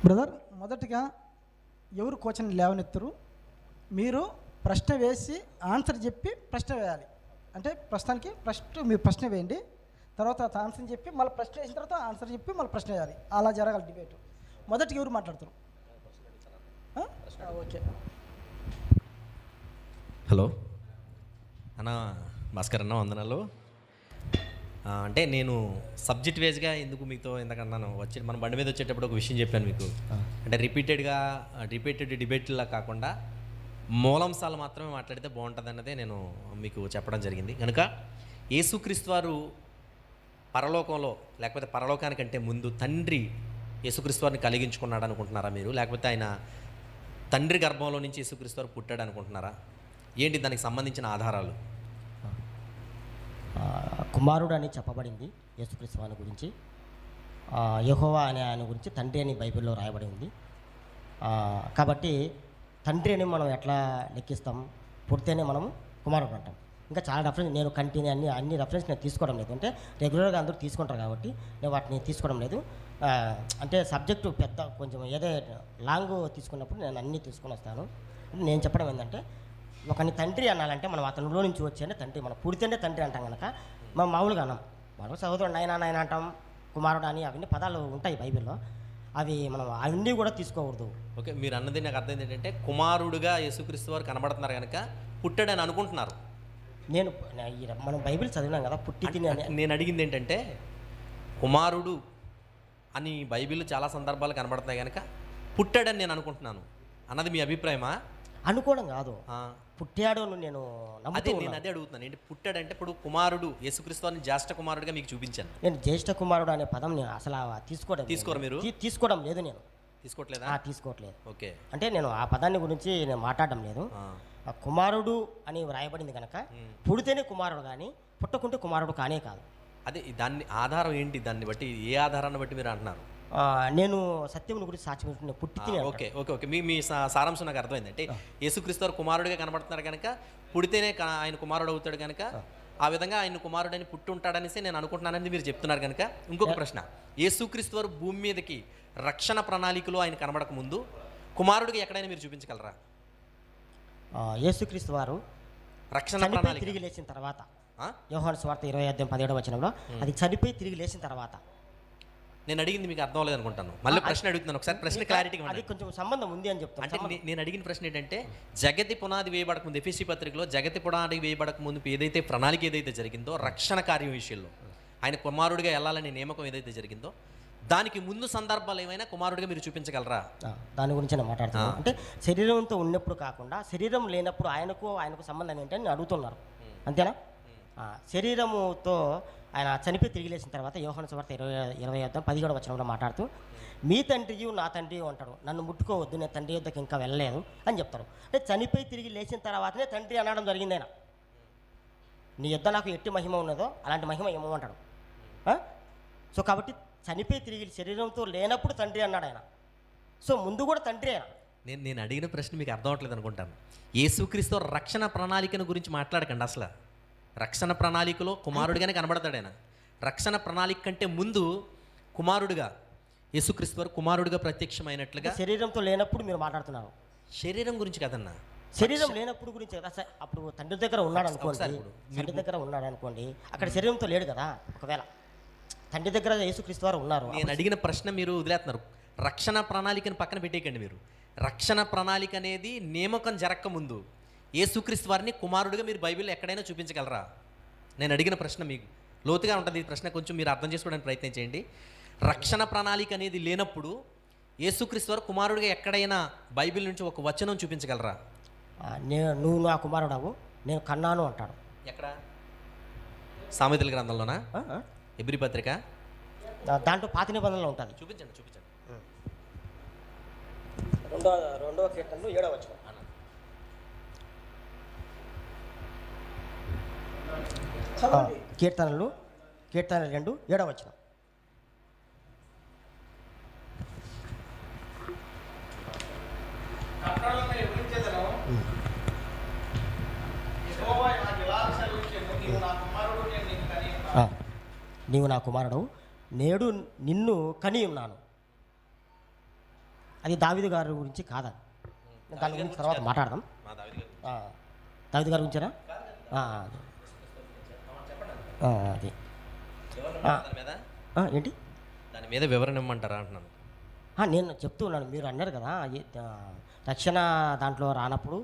Brother, మొదటిగా ఎవరు question లేవనెత్తరు, మీరు ప్రశ్న వేసి ఆన్సర్ చెప్పి ప్రశ్న వేయాలి. అంటే ప్రస్తుతానికి ఫస్ట్ మీరు ప్రశ్న వేయండి, తర్వాత ఆన్సర్ చెప్పి మళ్ళీ ప్రశ్న వేసిన తర్వాత ఆన్సర్ చెప్పి మళ్ళీ ప్రశ్న వేయాలి. అలా జరగాలి డిబేట్. మొదటిగా ఎవరు మాట్లాడతారు? ఓకే. హలో అన్న, భాస్కర్ అన్న, వందనాలు. అంటే నేను సబ్జెక్ట్ వేజ్గా ఎందుకు మీతో ఎందుకన్నాను వచ్చి మన బండి మీద వచ్చేటప్పుడు ఒక విషయం చెప్పాను మీకు. అంటే రిపీటెడ్ డిబేట్లా కాకుండా మూలాంశాలు మాత్రమే మాట్లాడితే బాగుంటుంది అన్నదే నేను మీకు చెప్పడం జరిగింది. కనుక యేసుక్రీస్తు వారు పరలోకంలో లేకపోతే పరలోకానికంటే ముందు తండ్రి యేసుక్రీస్తు వారిని కలిగించుకున్నాడు అనుకుంటున్నారా మీరు? లేకపోతే ఆయన తండ్రి గర్భంలో నుంచి యేసుక్రీస్తు వారు పుట్టాడు అనుకుంటున్నారా? ఏంటి దానికి సంబంధించిన ఆధారాలు? కుమారుడు అని చెప్పబడింది యేసుక్రీస్తు వారి గురించి. యెహోవా అనే ఆయన గురించి తండ్రి అని బైబిల్లో రాయబడి ఉంది. కాబట్టి తండ్రి అని మనం ఎట్లా లెక్కిస్తాం? పుడితేనే మనం కుమారుడు అంటాం. ఇంకా చాలా రెఫరెన్స్, నేను కంటిన్యూ అన్ని రెఫరెన్స్ నేను తీసుకోవడం లేదు. అంటే రెగ్యులర్గా అందరూ తీసుకుంటారు కాబట్టి నేను వాటిని తీసుకోవడం లేదు. అంటే సబ్జెక్టు పెద్ద కొంచెం ఏదో లాంగ్ తీసుకున్నప్పుడు నేను అన్నీ తీసుకొని వస్తాను. నేను చెప్పడం ఏంటంటే, ఒకని తండ్రి అనాలంటే మనం అతనిలో నుంచి వచ్చేనే తండ్రి. మనం పుడితేనే తండ్రి అంటాం కనుక మనం మామూలుగా అన్నాం. మనం సహోదరుడు నాయన అంటాం, కుమారుడు అని అవన్నీ పదాలు ఉంటాయి బైబిల్లో. అవి మనం అవన్నీ కూడా తీసుకోకూడదు. ఓకే, మీరు అన్నది నాకు అర్థమైంది ఏంటంటే, కుమారుడుగా యేసుక్రీస్తు వారు కనబడుతున్నారు కనుక పుట్టాడని అనుకుంటున్నారు. మనం బైబిల్ చదివినాం కదా, పుట్టి తిని అని. నేను అడిగింది ఏంటంటే, కుమారుడు అని బైబిల్ చాలా సందర్భాలు కనబడుతున్నాయి కనుక పుట్టాడని నేను అనుకుంటున్నాను అన్నది మీ అభిప్రాయమా? అనుకోవడం కాదు, పుట్టాడు నేను అదే అడుగుతున్నాను. ఏంటి పుట్టాడంటే, ఇప్పుడు కుమారుడు యేసుక్రీస్తు వారిని జ్యేష్ఠ కుమారుడుగా మీకు చూపించాను. నేను జ్యేష్ఠ కుమారుడు అనే పదం నేను అసలు తీసుకోరు మీరు? తీసుకోవడం లేదు. నేను తీసుకోవట్లేదు. ఓకే, అంటే నేను ఆ పదాన్ని గురించి నేను మాట్లాడడం లేదు. కుమారుడు అని వ్రాయబడింది కనుక పుడితేనే కుమారుడు, కానీ పుట్టకుంటే కుమారుడు కానే కాదు. అదే దాన్ని ఆధారం ఏంటి? దాన్ని బట్టి ఏ ఆధారాన్ని బట్టి మీరు అంటున్నారు? నేను సత్యముని గురించి సాక్ష్యం పుట్టి తిని. ఓకే ఓకే ఓకే మీ సారాంశం నాకు అర్థమైంది. అంటే యేసుక్రీస్తు వారు కుమారుడిగా కనబడుతున్నారు కనుక పుడితేనే ఆయన కుమారుడు అవుతాడు కనుక ఆ విధంగా ఆయన కుమారుడని పుట్టి ఉంటాడనేసి నేను అనుకుంటున్నానని మీరు చెప్తున్నారు కనుక ఇంకొక ప్రశ్న, యేసుక్రీస్తు వారు భూమి మీదకి రక్షణ ప్రణాళికలో ఆయన కనబడక ముందు కుమారుడిగా ఎక్కడైనా మీరు చూపించగలరా? యేసుక్రీస్తు వారు రక్షణ ప్రణాళిక తిరిగి లేచిన తర్వాత, యోహాను సువార్త 20:17 అది చనిపోయి తిరిగి లేచిన తర్వాత. నేను అడిగింది మీకు అర్థం అవ్వలేదు అనుకుంటాను. మళ్ళీ ప్రశ్న అడుగుతున్నాను, ఒకసారి ప్రశ్న క్లారిటీగా. అది కొంచెం సంబంధం ఉంది అని చెప్తాను. అంటే నేను అడిగిన ప్రశ్న ఏంటంటే, జగతి పునాది వేయబడక ముందు, ఎఫెసీ పత్రికలో జగతి పునాది వేయబడక ముందు ఏదైతే ప్రణాళిక ఏదైతే జరిగిందో రక్షణ కార్యం విషయంలో ఆయన కుమారుడిగా వెళ్ళాలనే నియామకం ఏదైతే జరిగిందో దానికి ముందు సందర్భాలు ఏమైనా కుమారుడిగా మీరు చూపించగలరా? దాని గురించి నేను మాట్లాడుతున్నాను. అంటే శరీరంతో ఉన్నప్పుడు కాకుండా శరీరం లేనప్పుడు ఆయనకు సంబంధం ఏంటని నేను అడుగుతున్నారు, అంతేనా? శరీరముతో ఆయన చనిపోయి తిరిగి లేచిన తర్వాత యోహాను సువార్త 20:17 మాట్లాడుతూ, మీ తండ్రియు నా తండ్రియు అంటాడు, నన్ను ముట్టుకోవద్దు, నేను తండ్రి యొద్దకు ఇంకా వెళ్ళలేను అని చెప్తారు. అంటే చనిపోయి తిరిగి లేచిన తర్వాతనే తండ్రి అనడం జరిగింది. ఆయన నీ యొద్ద నాకు ఎట్టి మహిమ ఉన్నదో అలాంటి మహిమ ఇవ్వమంటాడు. సో కాబట్టి చనిపోయి తిరిగి శరీరంతో లేనప్పుడు తండ్రి అన్నాడు ఆయన. సో ముందు కూడా తండ్రి ఆయన. నేను అడిగిన ప్రశ్న మీకు అర్థం అవట్లేదు అనుకుంటాను. యేసుక్రీస్తు రక్షణ ప్రణాళికను గురించి మాట్లాడకండి. అసలు రక్షణ ప్రణాళికలో కుమారుడిగానే కనబడతాడు ఆయన. రక్షణ ప్రణాళిక కంటే ముందు కుమారుడుగా యేసుక్రీస్తు వారు కుమారుడిగా ప్రత్యక్షమైనట్లుగా శరీరంతో లేనప్పుడు మీరు మాట్లాడుతున్నారు. శరీరం గురించి కదన్నా, శరీరం లేనప్పుడు గురించి కదా. అప్పుడు తండ్రి దగ్గర ఉన్నాడు అనుకోండి, అక్కడ శరీరంతో లేడు కదా. ఒకవేళ తండ్రి దగ్గర యేసుక్రీస్తు వారు ఉన్నారు. నేను అడిగిన ప్రశ్న మీరు వదిలేస్తున్నారు. రక్షణ ప్రణాళికను పక్కన పెట్టేయకండి మీరు. రక్షణ ప్రణాళిక అనేది నియామకం జరగక ముందు యేసుక్రీస్తు వారిని కుమారుడిగా మీరు బైబిల్లో ఎక్కడైనా చూపించగలరా? నేను అడిగిన ప్రశ్న మీకు లోతుగా ఉంటుంది. ఈ ప్రశ్న కొంచెం మీరు అర్థం చేసుకోవడానికి ప్రయత్నం చేయండి. రక్షణ ప్రణాళిక అనేది లేనప్పుడు యేసుక్రీస్తు వారు కుమారుడిగా ఎక్కడైనా బైబిల్ నుంచి ఒక వచనం చూపించగలరా? నువ్వు నా కుమారుడవు, నేను కన్నాను అంటాడు. ఎక్కడ? సామెతల గ్రంథంలోనా? ఎబ్రీ పత్రిక దాంట్లో పాత నిబంధనలో ఉంటుంది. చూపించండి. 2వ కీర్తనలు 7వ వచనం. కీర్తనలు 2 7వ వచనం. నీవు నా కుమారుడు, నేడు నిన్ను కని ఉన్నాను. అది దావీదు గారి గురించి కాదు. దాని గురించి తర్వాత మాట్లాడదాం. మా దావీదు గారు. దావీదు గారి గురించారా? అది దాని మీద ఏంటి దాని మీద వివరణ ఇమ్మంటారా అంటున్నాను. నేను చెప్తూ ఉన్నాను, మీరు అన్నారు కదా రక్షణ దాంట్లో రానప్పుడు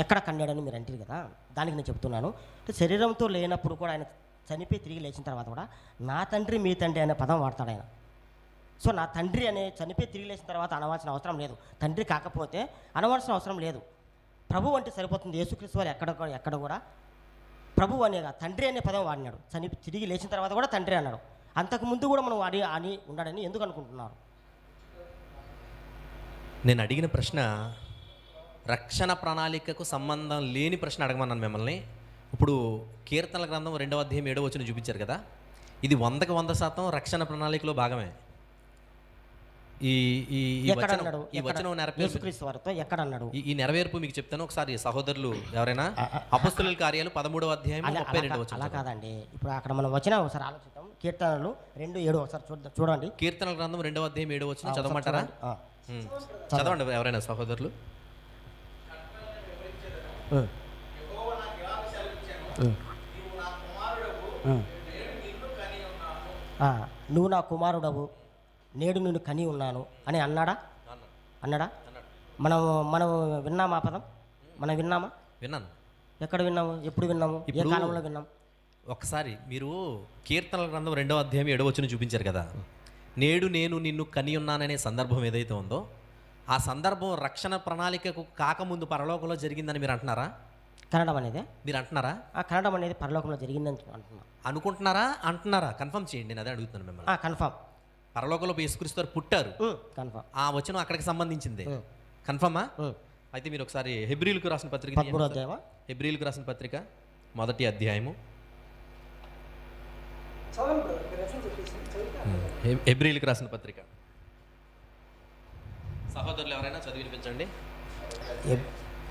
ఎక్కడ కన్నాడని మీరు అంటారు కదా, దానికి నేను చెప్తున్నాను. శరీరంతో లేనప్పుడు కూడా ఆయన చనిపోయి తిరిగి లేచిన తర్వాత కూడా నా తండ్రి మీ తండ్రి అనే పదం వాడతాడు ఆయన. సో నా తండ్రి అనే చనిపోయి తిరిగి లేచిన తర్వాత అనవలసిన అవసరం లేదు. తండ్రి కాకపోతే అనవలసిన అవసరం లేదు. ప్రభు అంటే సరిపోతుంది. యేసుక్రీస్తు వారు ఎక్కడ కూడా ప్రభు అనే తండ్రి అనే పదం వాడినాడు. తిరిగి లేచిన తర్వాత కూడా తండ్రి అన్నాడు. అంతకుముందు కూడా మనం వాడి అని ఉన్నాడని ఎందుకు అనుకుంటున్నారు? నేను అడిగిన ప్రశ్న రక్షణ ప్రణాళికకు సంబంధం లేని ప్రశ్న అడగమన్నాను మిమ్మల్ని. ఇప్పుడు కీర్తనల గ్రంథం 2వ అధ్యాయం 7వ వచనం చూపించారు కదా, ఇది 100% రక్షణ ప్రణాళికలో భాగమే. ఈ ఈ ఈ వచనం ఈ నెరవేర్పు మీకు చెప్తాను ఒకసారి సహోదరులు ఎవరైనా. అపొస్తలుల కార్యాలు 13వ అధ్యాయం 32వ వచనం. అలా కాదండి, ఇప్పుడు అక్కడ మనం వచ్చిన ఒకసారి ఆలోచిద్దాం. కీర్తనలు 2:7 ఒకసారి చూడండి. కీర్తనల గ్రంథం 2వ అధ్యాయం 7వ వచనం చదవమంటారా? చదవండి ఎవరైనా సహోదరులు. నువ్వు నా కుమారుడవు, నేడు నిన్ను కని ఉన్నాను అని అన్నాడా? మనం విన్నామా ఆ పదం? మనం విన్నామా? విన్నాను. ఎక్కడ విన్నాము? ఎప్పుడు విన్నాము? ఏ కాలంలో విన్నాం? ఒకసారి మీరు కీర్తనల గ్రంథం 2వ అధ్యాయం 7వ వచనం చూపించారు కదా, నేడు నేను నిన్ను కని ఉన్నాననే సందర్భం ఏదైతే ఉందో ఆ సందర్భం రక్షణ ప్రణాళికకు కాకముందు పరలోకంలో జరిగిందని మీరు అంటున్నారా? కనడం అనేది మీరు అంటున్నారా? కనడం అనేది పరలోకంలో జరిగిందని అంటున్నారా? కన్ఫర్మ్ చేయండి, నేను అదే అడుగుతున్నాను మిమ్మల్ని. కన్ఫర్మ్. పరలోకంలో యేసుక్రీస్తు వారు పుట్టారు, కన్ఫర్మ్. ఆ వచనం అక్కడికి సంబంధించింది, కన్ఫర్మా? అయితే మీరు ఒకసారి హెబ్రీలకు రాసిన పత్రిక, హెబ్రీలకు రాసిన పత్రిక 1వ అధ్యాయము, హెబ్రీలకు రాసిన పత్రిక సహోదరులు ఎవరైనా చదివి వినిపించండి.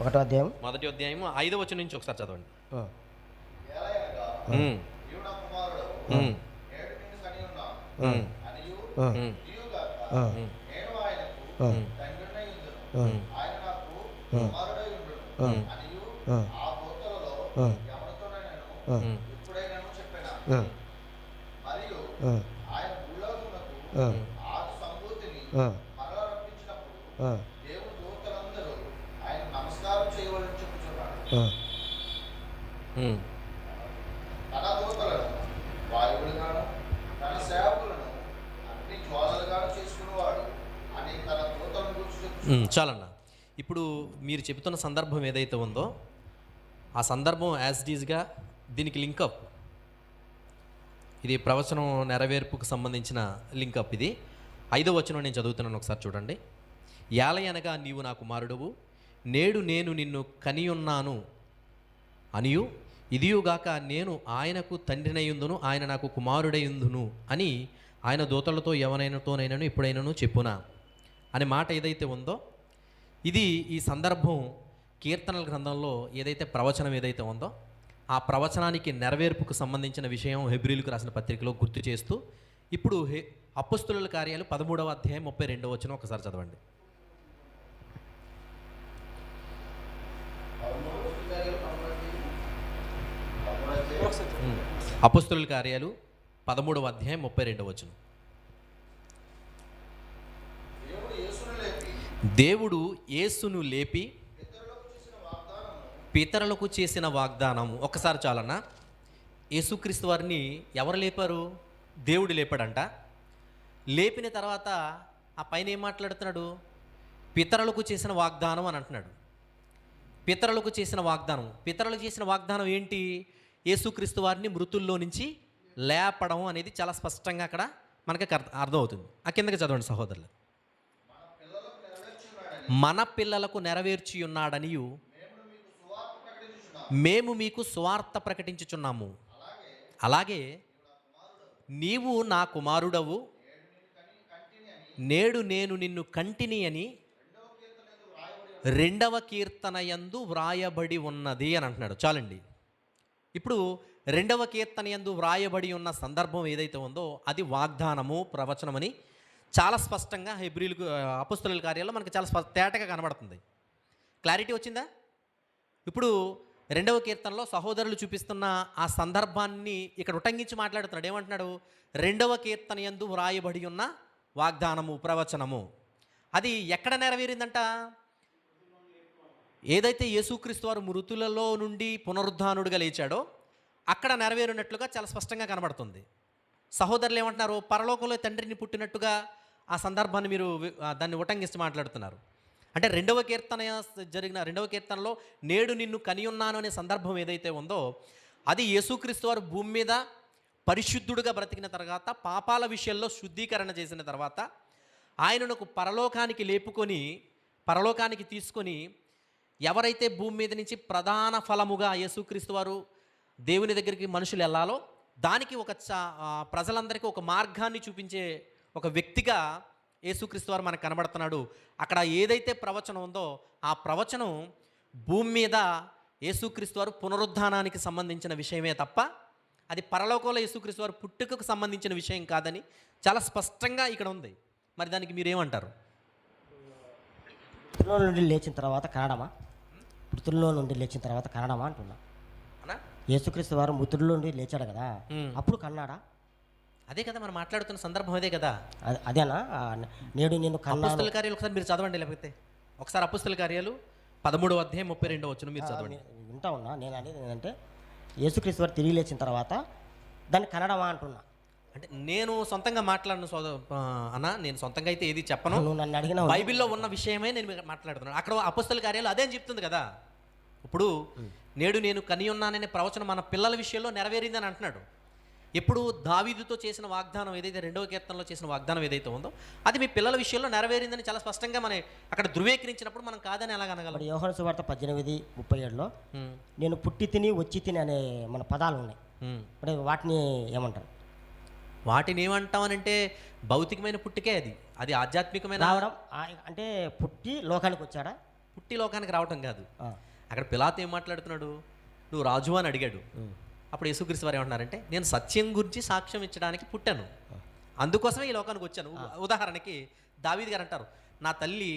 1వ అధ్యాయం 1వ అధ్యాయము 5వ వచనం నుంచి ఒకసారి చదవండి. చాలన్నా. ఇప్పుడు మీరు చెబుతున్న సందర్భం ఏదైతే ఉందో ఆ సందర్భం యాజ్ డీజ్గా దీనికి లింకప్, ఇది ప్రవచనం నెరవేర్పుకు సంబంధించిన లింకప్. ఇది 5వ వచనం నేను చదువుతున్నాను, ఒకసారి చూడండి. యాలయనగా నీవు నా కుమారుడువు, నేడు నేను నిన్ను కనియున్నాను అనియు, ఇదియుగాక నేను ఆయనకు తండ్రినయుందును, ఆయన నాకు కుమారుడయుందును అని ఆయన దూతలతో ఎవరైనాతోనైనాను ఎప్పుడైనాను చెప్పునా అనే మాట ఏదైతే ఉందో, ఇది ఈ సందర్భం కీర్తనల గ్రంథంలో ఏదైతే ప్రవచనం ఏదైతే ఉందో ఆ ప్రవచనానికి నెరవేర్పుకు సంబంధించిన విషయం హెబ్రీలకు రాసిన పత్రికలో గుర్తు చేస్తూ, ఇప్పుడు అపొస్తలుల కార్యాలు 13వ అధ్యాయం 32వ వచనం ఒకసారి చదవండి. అపొస్తలుల కార్యాలు 13వ అధ్యాయం 32వ వచనం. దేవుడు యేసును లేపి పితరులకు చేసిన వాగ్దానము. ఒకసారి చాలన్నా, యేసుక్రీస్తు వారిని ఎవరు లేపారు? దేవుడు లేపాడంట. లేపిన తర్వాత ఆ పైన ఏం మాట్లాడుతున్నాడు? పితరులకు చేసిన వాగ్దానం అని అంటున్నాడు. పితరులకు చేసిన వాగ్దానం, పితరులకు చేసిన వాగ్దానం ఏంటి? యేసుక్రీస్తు వారిని మృతుల్లో నుంచి లేపడం అనేది చాలా స్పష్టంగా అక్కడ మనకి అర్థమవుతుంది. ఆ కిందకి చదవండి సహోదరులు. మన పిల్లలకు నెరవేర్చి ఉన్నాడనియు మేము మీకు సువార్త ప్రకటించుచున్నాము. అలాగే నీవు నా కుమారుడవు, నేడు నేను నిన్ను కంటిని అని 2వ కీర్తన యందు వ్రాయబడి ఉన్నది అని అంటున్నాడు. చాలండి. ఇప్పుడు 2వ కీర్తన యందు వ్రాయబడి ఉన్న సందర్భం ఏదైతే ఉందో అది వాగ్దానము, ప్రవచనమని చాలా స్పష్టంగా హెబ్రీలకు అపోస్తలుల కార్యాల్లో మనకి చాలా తేటగా కనబడుతుంది. క్లారిటీ వచ్చిందా? ఇప్పుడు 2వ కీర్తనలో సహోదరులు చూపిస్తున్న ఆ సందర్భాన్ని ఇక్కడ ఉటంకించి మాట్లాడుతున్నాడు. ఏమంటున్నాడు? 2వ కీర్తన యందు వ్రాయబడి ఉన్న వాగ్దానము, ప్రవచనము అది ఎక్కడ నెరవేరిందంట? ఏదైతే యేసుక్రీస్తు వారు మృతులలో నుండి పునరుద్ధానుడిగా లేచాడో అక్కడ నెరవేరినట్లుగా చాలా స్పష్టంగా కనబడుతుంది. సహోదరులు ఏమంటున్నారు? పరలోకంలో తండ్రిని పుట్టినట్టుగా ఆ సందర్భాన్ని మీరు దాన్ని ఉటంకిస్తూ మాట్లాడుతున్నారు. అంటే 2వ కీర్తన జరిగిన 2వ కీర్తనలో నేడు నిన్ను కనియున్నాను అనే సందర్భం ఏదైతే ఉందో అది యేసుక్రీస్తు వారు భూమి మీద పరిశుద్ధుడుగా బ్రతికిన తర్వాత, పాపాల విషయంలో శుద్ధీకరణ చేసిన తర్వాత ఆయనను పరలోకానికి లేపుకొని, పరలోకానికి తీసుకొని, ఎవరైతే భూమి మీద నుంచి ప్రధాన ఫలముగా యేసుక్రీస్తు వారు దేవుని దగ్గరికి మనుషులు వెళ్ళాలో దానికి ఒక ప్రజలందరికీ ఒక మార్గాన్ని చూపించే ఒక వ్యక్తిగా యేసుక్రీస్తు వారు మనకు కనబడుతున్నాడు. అక్కడ ఏదైతే ప్రవచనం ఉందో ఆ ప్రవచనం భూమి మీద యేసుక్రీస్తు వారు పునరుద్ధానానికి సంబంధించిన విషయమే తప్ప అది పరలోకంలో యేసుక్రీస్తు వారు పుట్టుకకు సంబంధించిన విషయం కాదని చాలా స్పష్టంగా ఇక్కడ ఉంది. మరి దానికి మీరేమంటారు? మృతుల్లో నుండి లేచిన తర్వాత కనడమా? మృతుల్లో నుండి లేచిన తర్వాత కనడమా అంటున్నా. యేసుక్రీస్తు వారు మృతుల్లో నుండి లేచాడు కదా, అప్పుడు కన్నాడా? అదే కదా మనం మాట్లాడుతున్న సందర్భం, అదే కదా. అదేనా నేడు నేను అపోస్తలుల కార్యాలు ఒకసారి మీరు చదవండి, లేకపోతే ఒకసారి అపోస్తలుల కార్యాలు 13వ అధ్యాయం 32వ వచనం మీరు చదవండి. వింటా ఉన్నా. నేను అనేది ఏంటంటే యేసుక్రీస్తు వారు తిరిగి లేచిన తర్వాత దాన్ని కనడమా అంటున్నా. అంటే నేను సొంతంగా మాట్లాడను అన్న, నేను సొంతంగా అయితే ఏది చెప్పను. నువ్వు నన్ను అడిగిన బైబిల్లో ఉన్న విషయమే నేను మాట్లాడుతున్నాను. అక్కడ అపోస్తలుల కార్యాలు అదేం చెప్తుంది కదా. ఇప్పుడు నేడు నేను కని ఉన్నాననే ప్రవచనం మన పిల్లల విషయంలో నెరవేరిందని అంటున్నాడు. ఎప్పుడు దావీదుతో చేసిన వాగ్దానం ఏదైతే 2వ కీర్తనలో చేసిన వాగ్దానం ఏదైతే ఉందో అది మీ పిల్లల విషయంలో నెరవేరిందని చాలా స్పష్టంగా మనం అక్కడ ధృవీకరించినప్పుడు మనం కాదని ఎలా అనగలం? యోహాను సువార్త 18:37లో నేను పుట్టి తిని వచ్చి తిని అనే మన పదాలు ఉన్నాయి. ఇప్పుడు వాటిని ఏమంటారు? వాటిని ఏమంటామనంటే భౌతికమైన పుట్టికే అది, అది ఆధ్యాత్మికమైన రావడం. అంటే పుట్టి లోకానికి వచ్చాడా? పుట్టి లోకానికి రావటం కాదు. అక్కడ పిలాతు ఏం మాట్లాడుతున్నాడు? నువ్వు రాజు అని అడిగాడు. అప్పుడు యేసుక్రీస్తు వారు ఏమంటున్నారంటే నేను సత్యం గురించి సాక్ష్యం ఇచ్చడానికి పుట్టాను, అందుకోసమే ఈ లోకానికి వచ్చాను. ఉదాహరణకి దావీదు గారు అంటారు, నా తల్లి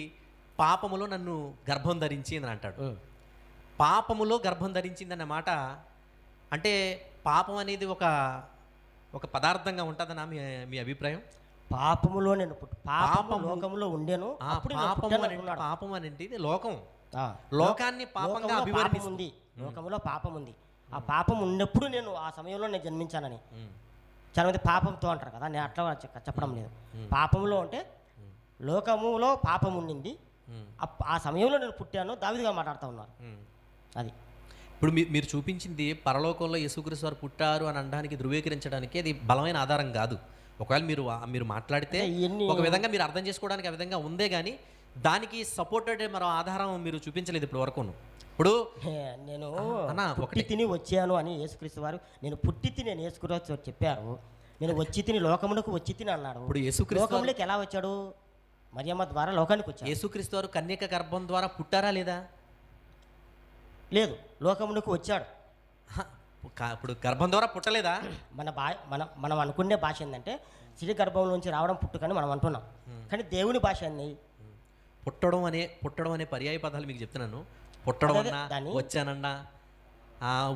పాపములో నన్ను గర్భం ధరించింది అని అంటాడు. పాపములో గర్భం ధరించిందన్న మాట అంటే పాపం అనేది ఒక పదార్థంగా ఉంటుందన్నా మీ అభిప్రాయం? పాపములో నేను పాపము లోకంలో ఉండేను. పాపం అనేది లోకం, లోకాన్ని పాపంగా అభివర్ణిస్తుంది. లోకంలో పాపం ఉంది. ఆ పాపం ఉన్నప్పుడు నేను ఆ సమయంలో నేను జన్మించానని చాలా మంది పాపంతో అంటారు కదా. నేను అట్లా చెప్పడం లేదు. పాపంలో అంటే లోకములో పాపం ఉండింది, ఆ సమయంలో నేను పుట్టాను. దావీదుగా మాట్లాడుతూ ఉన్నారు. అది ఇప్పుడు మీరు చూపించింది పరలోకంలో యేసుక్రీస్తు వారు పుట్టారు అని అనడానికి ధృవీకరించడానికి అది బలమైన ఆధారం కాదు. ఒకవేళ మీరు మాట్లాడితే ఒక విధంగా మీరు అర్థం చేసుకోవడానికి ఆ విధంగా ఉందే కానీ దానికి సపోర్టెడ్ మరో ఆధారం మీరు చూపించలేదు ఇప్పుడు వరకును. ఇప్పుడు నేను పుట్టి తిని వచ్చాను అని యేసుక్రీస్తు వారు నేను పుట్టి తిని నేను యేసుక్రీస్తు చెప్పారు. నేను వచ్చి తిని లోకమునకు వచ్చి తిని అన్నాడు. ఇప్పుడు యేసుక్రీస్తు లోకంలోకి ఎలా వచ్చాడు? మరియమ్మ ద్వారా లోకానికి వచ్చాడు. యేసుక్రీస్తు వారు కన్యక గర్భం ద్వారా పుట్టారా లేదా? లేదు, లోకమునకు వచ్చాడు. ఇప్పుడు గర్భం ద్వారా పుట్టలేదా? మనం అనుకునే భాష ఏంటంటే స్త్రీ గర్భం నుంచి రావడం పుట్టుకని మనం అంటున్నాం, కానీ దేవుని భాష ఏంది? పుట్టడం అనే పర్యాయ పదాలు మీకు చెప్తున్నాను. పుట్టడం అన్నా, వచ్చానన్నా,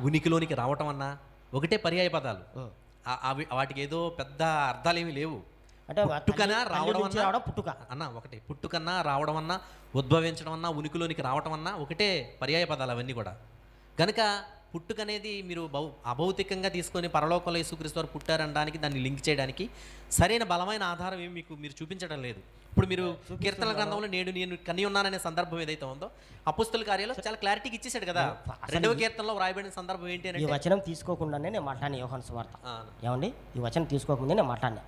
ఉనికిలోనికి రావటం అన్నా ఒకటే పర్యాయ పదాలు. వాటికి ఏదో పెద్ద అర్థాలు ఏమీ లేవు. అంటే పుట్టుకన్నా రావడం పుట్టుక అన్నా ఒకటే, పుట్టుకన్నా రావడం అన్నా, ఉద్భవించడం అన్నా, ఉనికిలోనికి రావటం అన్నా ఒకటే పర్యాయ పదాలు అవన్నీ కూడా. కనుక పుట్టుక అనేది మీరు అభౌతికంగా తీసుకొని పరలోకంలో యేసుక్రీస్తు వారు పుట్టారనడానికి దాన్ని లింక్ చేయడానికి సరైన బలమైన ఆధారం ఏమి మీరు చూపించడం లేదు. ఇప్పుడు మీరు కీర్తన గ్రంథంలో నేడు నేను కని ఉన్నాననే సందర్భం ఏదైతే ఉందో అపోస్తలుల కార్యాల్లో చాలా క్లారిటీగా ఇచ్చేసాడు కదా. 2వ కీర్తనలో వ్రాయబడిన సందర్భం ఏంటి అంటే ఈ వచనం తీసుకోకుండానే నేను మాట్లాడిన యోహాను సువార్త ఏమండి, ఈ వచనం తీసుకోకముందే నేను మాట్లాడినా.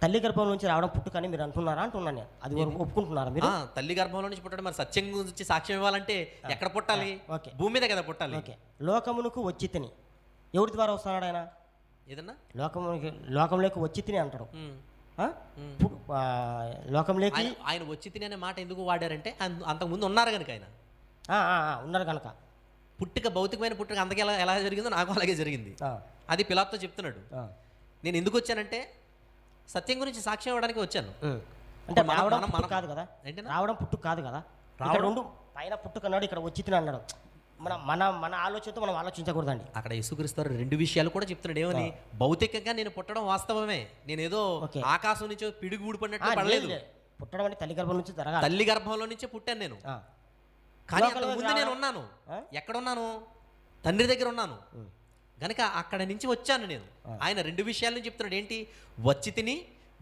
తల్లి గర్భం నుంచి రావడం పుట్టుకని మీరు అంటున్నారా అంటున్నాను. అది ఒప్పుకుంటున్నారా మీరు? తల్లి గర్భంలో నుంచి పుట్టడం, మరి సత్యం గురించి సాక్ష్యం ఇవ్వాలంటే ఎక్కడ పుట్టాలి? భూమి మీదే కదా పుట్టాలి. ఓకే, లోకమునకు వచ్చి తిని ఎవరి ద్వారా వస్తున్నాడు ఆయన? ఏదన్నా లోకంలోకి వచ్చి తిని అంటాడు. లోకంలోకి ఆయన వచ్చి తిని అనే మాట ఎందుకు వాడారంటే అంతకుముందు ఉన్నారు కనుక, ఆయన ఉన్నారు కనుక. పుట్టుక భౌతికమైన పుట్టుక అంతకి ఎలా జరిగిందో నాకు అలాగే జరిగింది. అది పిలాతుతో చెప్తున్నాడు. నేను ఎందుకు వచ్చానంటే సత్యం గురించి సాక్ష్యం ఇవ్వడానికి వచ్చాను. అంటే మనం- రావడం మనం- పుట్టుక కాదు కదా, ఏంటన్నా? రావడం పుట్టుక కాదు కదా. ఇక్కడ రెండు పైన పుట్టుక అన్నాడు, ఇక్కడ వచ్చి తిని అన్నాడు. మన మన మన ఆలోచనతో మనం ఆలోచించకూడదండి. అక్కడ యేసుక్రీస్తు వారు 2 విషయాలు కూడా చెప్తున్నాడు. ఏమని? భౌతికంగా నేను పుట్టడం వాస్తవమే, నేనేదో ఓకే. ఆకాశం నుంచి పిడుగు ఊడిపడినట్టు లేదు, పడలేదు. లేదు. పుట్టడం అంటే తల్లి గర్భం నుంచి జరగాలి. తల్లి గర్భంలో నుంచే పుట్టాను నేను. ఆ. కానీ లోకంలో అంతకు ముందు నేను రావడం- ఉన్నాను. ఆ? ఎక్కడున్నాను? తండ్రి దగ్గర ఉన్నాను. గనక అక్కడ నుంచి వచ్చాను నేను. ఆయన 2 విషయాలను చెప్తున్నాడు. ఏంటి? వచ్చి తిని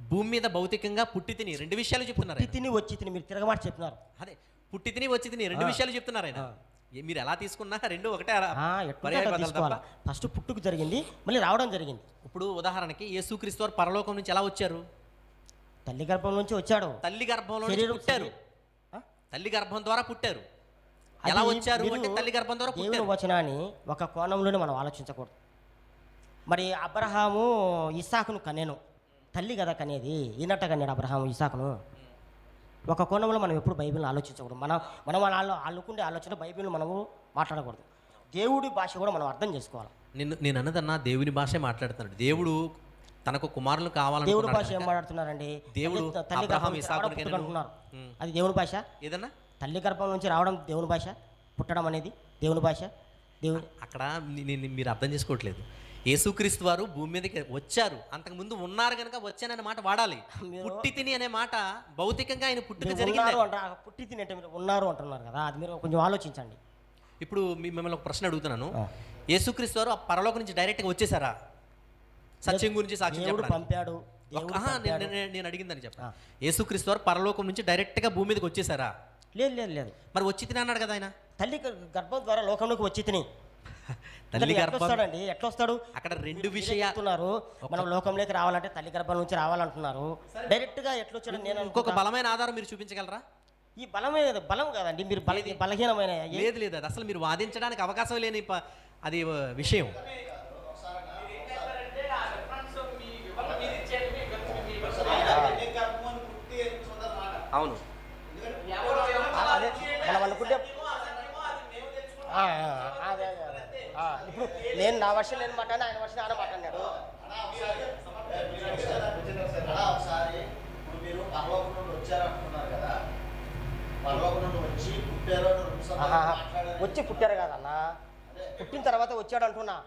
భూమి మీద భౌతికంగా పుట్టి తిని 2 విషయాలు చెప్తున్నారు ఆయన. తిని వచ్చి తిని మీరు తిరగమాట చెప్పినారు. అదే పుట్టి తిని వచ్చి తిని 2 విషయాలు చెప్తున్నారు ఆయన. మీరు ఎలా తీసుకున్నా 2 ఒకటే పర్యాయ పదాలు తీసుకోవాలి. తప్ప. ఫస్ట్ పుట్టుకు జరిగింది, మళ్ళీ రావడం జరిగింది. ఇప్పుడు ఉదాహరణకి యేసుక్రీస్తు వారు పరలోకం నుంచి ఎలా వచ్చారు? తల్లి గర్భం నుంచి వచ్చాడు. తల్లి గర్భంలో నుంచి శరీరం- పుట్టారు. ఆ? తల్లి గర్భం ద్వారా పుట్టారు. అది ఎలా వచ్చారు మీరు అంటే తల్లి గర్భం ద్వారా దేవుని పుట్టారు. వచనాన్ని ఒక కోణంలోనే మనం ఆలోచించకూడదు. మరి అబ్రహాము ఇస్సాకును కనేను, తల్లి కదా కనేది, ఈనట్ట కన్నాడు అబ్రహాము ఇస్సాకును. ఒక కోణంలో మనం ఎప్పుడు బైబిల్ని ఆలోచించకూడదు. మనం వాళ్ళు అనుకుండే ఆలోచన బైబిల్ని మనము మాట్లాడకూడదు. దేవుడి భాష కూడా మనం అర్థం చేసుకోవాలి. నేను అన్నదన్నా దేవుని భాషే మాట్లాడుతున్నాడు. దేవుడు తనకు కుమారులు దేవుడి కావాలనుకున్నాడు భాష ఏం కనుక మాట్లాడుతున్నారండి? దేవుడు తల్లి అబ్రహాం, గర్భం నుంచి ఇస్సాకును రావడం, పుట్టడం కనెను. అంటున్నారు. అది దేవుని భాష. ఏదన్నా తల్లి గర్భం నుంచి రావడం దేవుని భాష, పుట్టడం అనేది దేవుని భాష. దేవుని అక్కడ మీరు అర్థం చేసుకోవట్లేదు. యేసుక్రీస్తు వారు భూమి మీదకి వచ్చారు, అంతకుముందు ఉన్నారు కనుక వచ్చాననే మాట వాడాలి. పుట్టి తిని అనే మాట భౌతికంగా ఆయన పుట్టుక మీరు జరిగింది. ఉన్నారు అంట, పుట్టి తినేట మీరు ఉన్నారు అంటున్నారు కదా, అది మీరు కొంచెం ఆలోచించండి. ఇప్పుడు మిమ్మల్ని ఒక ప్రశ్న అడుగుతున్నాను. యేసుక్రీస్తు వారు ఆ పరలోకం నుంచి డైరెక్ట్గా వచ్చేసారా సత్యం గురించి సాక్ష్యం దేవుడు చెప్పడానికి? పంపాడు, దేవుడు పంపాడు. నేను అడిగిందని చెప్పా. యేసుక్రీస్తు వారు పరలోకం నుంచి డైరెక్ట్గా భూమి మీదకి వచ్చేసారా? లేదు లేదు లేదు, మరి వచ్చి తిని అన్నాడు కదా ఆయన. తల్లి గర్భం ద్వారా లోకంలోకి వచ్చి తిని. తల్లి గర్భం వస్తాడండి, ఎట్లా వస్తాడు? అక్కడ 2 విషయాలు చెప్తున్నారు, మనం లోకంలోకి రావాలంటే తల్లి గర్భం నుంచి రావాలంటున్నారు. డైరెక్ట్ గా ఎట్లా వచ్చాడు? నేను ఇంకొక బలమైన ఆధారం మీరు చూపించగలరా? ఈ బలం కాదండి, మీరు బలహీనమైన లేదు లేదు, అది అసలు మీరు వాదించడానికి అవకాశం లేని అది విషయం. అవును, అదే మనం అనుకుంటే ఇప్పుడు నేను నా వర్షం నేను మాట్లాడినా, ఆయన వర్షం ఆయన మాట్లాడినాడు. ఒకసారి ఇప్పుడు మీరు పరలోకం నుండి వచ్చారంటున్నారు కదా, పరలోకం నుండి వచ్చి పుట్టారు అని 2 సార్లు మాట్లాడారు. వచ్చి పుట్టారు కదన్నా, పుట్టిన తర్వాత వచ్చాడు అంటున్నా.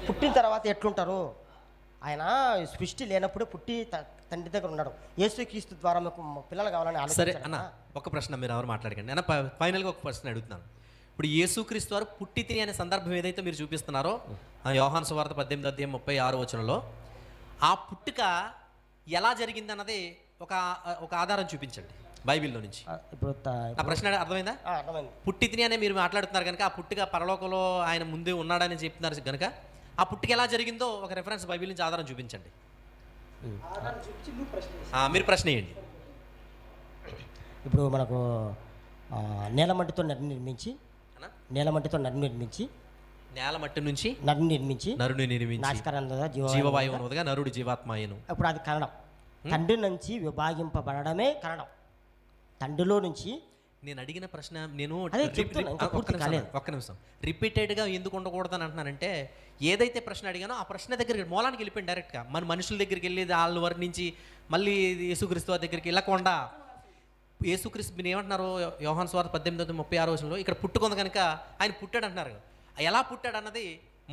పుట్టిన తర్వాత ఎట్లుంటారు? ఆయన సృష్టి లేనప్పుడు పుట్టి తండ్రి దగ్గర ఉన్నాడు. యేసుక్రీస్తు ద్వారా మీకు పిల్లలు కావాలని సరే ఆలోచించారు అన్న, కదా. ఒక ప్రశ్న మీరు ఎవరు మాట్లాడకండి అన్న. ఫైనల్గా ఒక ప్రశ్న అడుగుతున్నాను. ఇప్పుడు యేసుక్రీస్తు వారు పుట్టి తిని అనే సందర్భం ఏదైతే మీరు చూపిస్తున్నారో యోహాను సువార్త 18:36 ఆ పుట్టుక ఎలా జరిగింది అన్నది ఒక ఆధారం చూపించండి బైబిల్లో నుంచి. ఇప్పుడు ఆ ప్రశ్న అర్థమైందా? అర్థమైంది. పుట్టి తిని అనే మీరు మాట్లాడుతున్నారు కనుక ఆ పుట్టుక పరలోకంలో ఆయన ముందే ఉన్నాడని చెప్తున్నారు కనుక ఆ పుట్టుక ఎలా జరిగిందో ఒక రెఫరెన్స్ బైబిల్ నుంచి ఆధారం చూపించండి. ఆధారం చూపించి నువ్వు ప్రశ్న వేయి. మీరు ప్రశ్న వేయండి. ఇప్పుడు మనకు నేలమట్టితో నది నిర్మించి, అన్నా? నేలమట్టితో నది నిర్మించి, నేల మట్టి నుంచి నరుని నిర్మించి నాశకరం జీవవాయువు. జీవవాయువుగా నరుడు జీవాత్మాయను. ఇప్పుడు అది కరణం. తండ్రి నుంచి విభాగింపబడమే కరణం. తండ్రిలో నుంచి నేను అడిగిన ప్రశ్న నేను అదే చెప్తున్నా, ఇంకా పూర్తి కాలేదు. ఒక్క నిమిషం రిపీటెడ్గా ఎందుకు ఉండకూడదని అంటున్నానంటే, ఏదైతే ప్రశ్న అడిగానో ఆ ప్రశ్న దగ్గరికి మూలానికి వెళ్ళిపోయింది డైరెక్ట్గా. మన మనుషుల దగ్గరికి వెళ్ళి వాళ్ళ వరకు నుంచి మళ్ళీ యేసుక్రీస్తు వారి దగ్గరికి వెళ్ళకుండా యేసుక్రీస్తు మీరు ఏమంటున్నారు? యోహాను సువార్త 18:36 ఇక్కడ పుట్టుకుంది కనుక ఆయన పుట్టాడు అంటున్నారు. ఎలా పుట్టాడు అన్నది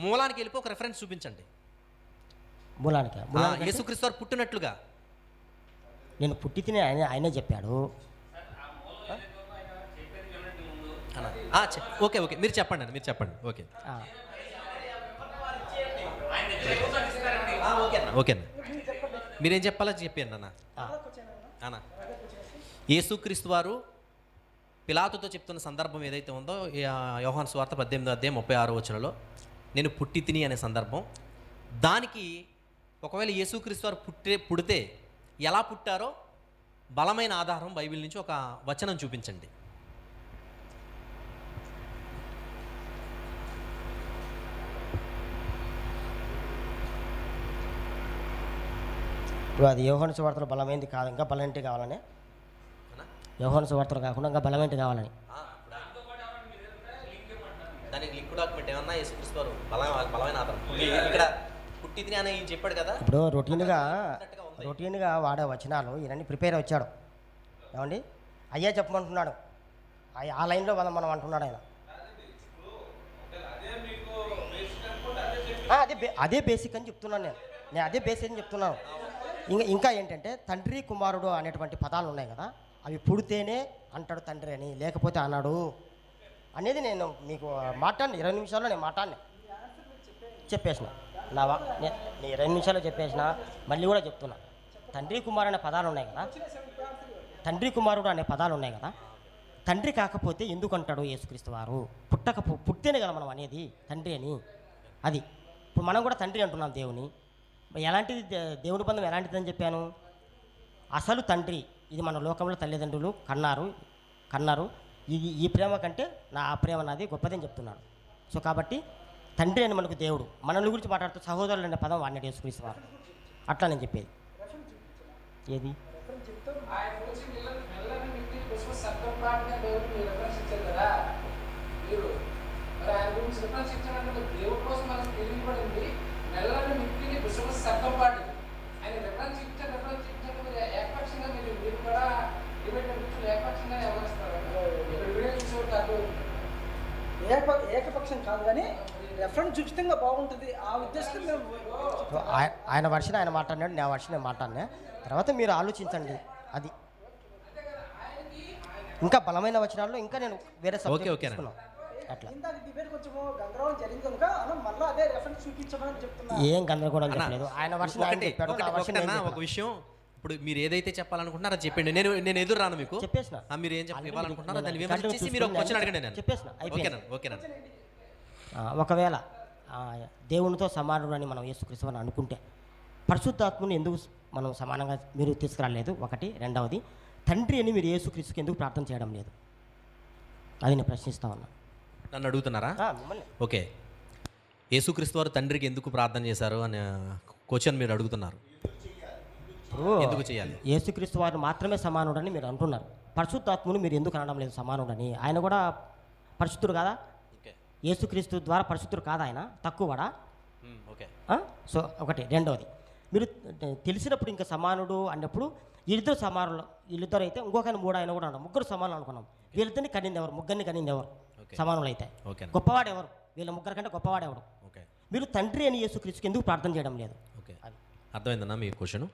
మూలానికి వెళ్ళిపోయి ఒక రెఫరెన్స్ చూపించండి. మూలానికి యేసుక్రీస్తు వారు పుట్టినట్లుగా. నేను పుట్టి తిని ఆయనే చెప్పాడు. ఓకే మీరు చెప్పండి అండి, మీరు చెప్పండి. ఓకే ఓకేనా, మీరేం చెప్పాలో చెప్పండి అన్న. అన్న, యేసుక్రీస్తు వారు పిలాతుతో చెప్తున్న సందర్భం ఏదైతే ఉందో యోహాను సువార్త 18:36 నేను పుట్టి తిని అనే సందర్భం, దానికి ఒకవేళ యేసుక్రీస్తు వారు పుడితే ఎలా పుట్టారో బలమైన ఆధారం బైబిల్ నుంచి ఒక వచనం చూపించండి. ఇప్పుడు అది యోహాను సువార్తలో బలమైనది కాదు, ఇంకా బలమైనది కావాలని. యోహాను సువార్తలు కాకుండా ఇంకా బలమైనది కావాలని. దానికి లింక్ డాక్యుమెంట్ ఏమన్నా బలమైన ఆధారం. ఇక్కడ పుట్టింది అని ఈయన చెప్పాడు కదా. ఇప్పుడు రొటీన్గా వాడే వచనాలు ఈయనని ప్రిపేర్ వచ్చాడు ఏమండి, అయ్యే చెప్పమంటున్నాడు, ఆ లైన్లో మనం అంటున్నాడు ఆయన. అదే బేసిక్ అని చెప్తున్నాను నేను అదే బేసిక్ అని చెప్తున్నాను. ఇంకా ఏంటంటే తండ్రి కుమారుడు అనేటువంటి పదాలు ఉన్నాయి కదా, అవి పుడితేనే అంటాడు తండ్రి అని, లేకపోతే అన్నాడు అనేది నేను మీకు మాట్లాడిన 20 నిమిషాల్లో నేను చెప్పేసిన నేను 20 నిమిషాల్లో చెప్పేసిన. మళ్ళీ కూడా చెప్తున్నా, తండ్రి కుమారుడు అనే పదాలు ఉన్నాయి కదా, తండ్రి కుమారుడు అనే పదాలు ఉన్నాయి కదా, తండ్రి కాకపోతే ఎందుకు అంటాడు యేసుక్రీస్తు వారు? పుట్టితేనే కదా మనం అనేది తండ్రి అని. అది ఇప్పుడు మనం కూడా తండ్రి అంటున్నాం దేవుని. ఎలాంటిది దేవుని బంధం ఎలాంటిదని చెప్పాను? అసలు తండ్రి, ఇది మన లోకంలో తల్లిదండ్రులు కన్నారు ఈ ప్రేమ కంటే ఆ ప్రేమ నాది గొప్పదని చెప్తున్నాడు. సో కాబట్టి తండ్రి అని మనకు దేవుడు, మనల్ని గురించి మాట్లాడుతూ సహోదరులు అనే పదం వాడినాడు యేసుక్రీస్తు వారు. అట్లా నేను చెప్పేది ఏది ఏకపక్షం కాదు కానీ రెఫరెన్స్ చూపిస్తే బాగుంటుంది ఆ ఉద్దేశం మేము. ఆయన వర్షన్ ఆయన మాట్లాడినాడు, నా వర్షన్ నేను మాట్లాడినా. తర్వాత మీరు ఆలోచించండి. అది ఇంకా బలమైన వచనాల్లో ఇంకా నేను వేరే సబ్జెక్ట్ తీసుకున్నాను. అట్లా ఏం గందరగోళం చెప్పలేదు. ఆయన వర్షన్ ఒక విషయం, ఇప్పుడు మీరు ఏదైతే చెప్పాలనుకుంటున్నారో చెప్పండి, నేను ఎదురు రాను మీకు చెప్పేసిన. మీరు ఏం చెప్పాలనుకుంటున్నారో దాన్ని వివరించి మీరు ఒక క్వశ్చన్ అడగండి. నేను చెప్పేసిన. ఓకేనా. ఒకవేళ దేవునితో సమానుడు అని మనం యేసుక్రీస్తు అని అనుకుంటే పరిశుద్ధాత్మని ఎందుకు మనం సమానంగా మీరు తీసుకురాలేదు? ఒకటి. రెండవది, తండ్రి అని మీరు యేసుక్రీస్తుకి ఎందుకు ప్రార్థన చేయడం లేదు? అది నేను ప్రశ్నిస్తా ఉన్నా. నన్ను అడుగుతున్నారా? ఓకే, యేసుక్రీస్తు వారు తండ్రికి ఎందుకు ప్రార్థన చేశారు అనే క్వశ్చన్ మీరు అడుగుతున్నారు. ఎందుకు చేయాలి? యేసుక్రీస్తు వారు మాత్రమే సమానుడని మీరు అంటున్నారు. పరిశుద్ధాత్మను మీరు ఎందుకు అనడం లేదు సమానుడని? ఆయన కూడా పరిశుద్ధుడు కాదా? యేసుక్రీస్తు ద్వారా పరిశుద్ధుడు కాదా? ఆయన తక్కువడా? ఓకే. సో ఒకటి. రెండవది, మీరు తెలిసినప్పుడు ఇంకా సమానుడు అన్నప్పుడు వీళ్ళిద్దరు సమానులు, వీళ్ళిద్దరు అయితే ఇంకొక మూడు ఆయన కూడా ఉన్నాం, ముగ్గురు సమానులు అనుకున్నాం. వీళ్ళిద్దరిని కనింది ఎవరు? ముగ్గురిని కనింది ఎవరు? సమానులు అయితే గొప్పవాడు ఎవరు? వీళ్ళ ముగ్గురు కంటే గొప్పవాడు ఎవరు? మీరు తండ్రి అని యేసుక్రీస్తుకి ఎందుకు ప్రార్థన చేయడం లేదు? ఓకే, అర్థమైందన్నా మీ క్వశ్చన్.